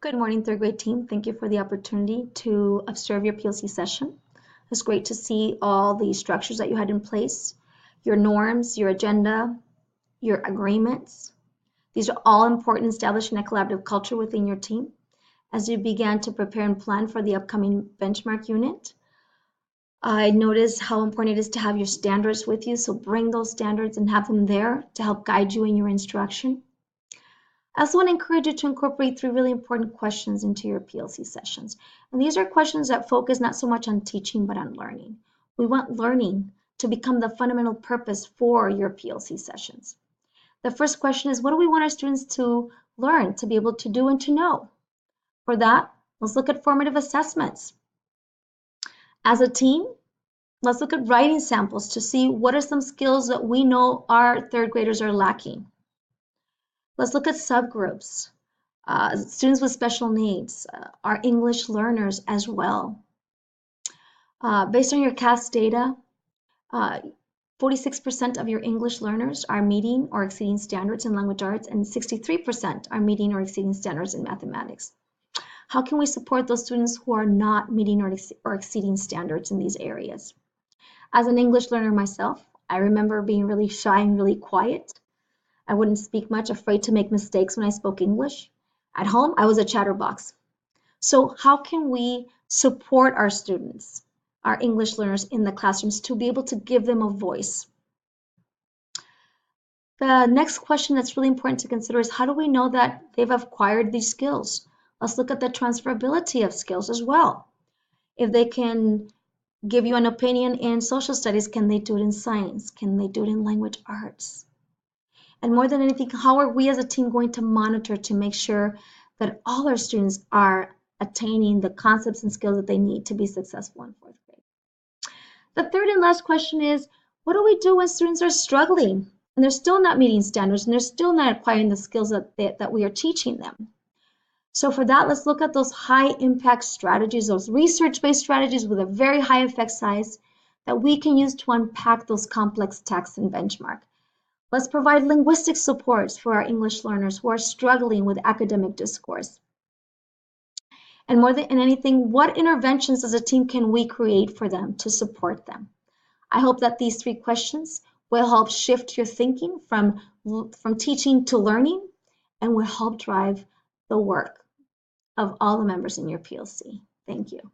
Good morning, third grade team. Thank you for the opportunity to observe your PLC session. It's great to see all the structures that you had in place, your norms, your agenda, your agreements. These are all important in establishing a collaborative culture within your team. As you began to prepare and plan for the upcoming benchmark unit, I noticed how important it is to have your standards with you, so bring those standards and have them there to help guide you in your instruction. I also want to encourage you to incorporate 3 really important questions into your PLC sessions. And these are questions that focus not so much on teaching, but on learning. We want learning to become the fundamental purpose for your PLC sessions. The first question is, what do we want our students to learn, to be able to do and to know? For that, let's look at formative assessments. As a team, let's look at writing samples to see what are some skills that we know our third graders are lacking. Let's look at subgroups, students with special needs, our English learners as well. Based on your CAS data, 46% of your English learners are meeting or exceeding standards in language arts, and 63% are meeting or exceeding standards in mathematics. How can we support those students who are not meeting or exceeding standards in these areas? As an English learner myself, I remember being really shy and really quiet. I wouldn't speak much, afraid to make mistakes when I spoke English. At home, I was a chatterbox. So how can we support our students, our English learners in the classrooms, to be able to give them a voice? The next question that's really important to consider is, how do we know that they've acquired these skills? Let's look at the transferability of skills as well. If they can give you an opinion in social studies, can they do it in science? Can they do it in language arts? And more than anything, how are we as a team going to monitor to make sure that all our students are attaining the concepts and skills that they need to be successful in 4th grade? The third and last question is, what do we do when students are struggling and they're still not meeting standards and they're still not acquiring the skills that we are teaching them? So for that, let's look at those high impact strategies, those research-based strategies with a very high effect size that we can use to unpack those complex texts and benchmark. Let's provide linguistic supports for our English learners who are struggling with academic discourse. And more than anything, what interventions as a team can we create for them to support them? I hope that these 3 questions will help shift your thinking from teaching to learning and will help drive the work of all the members in your PLC. Thank you.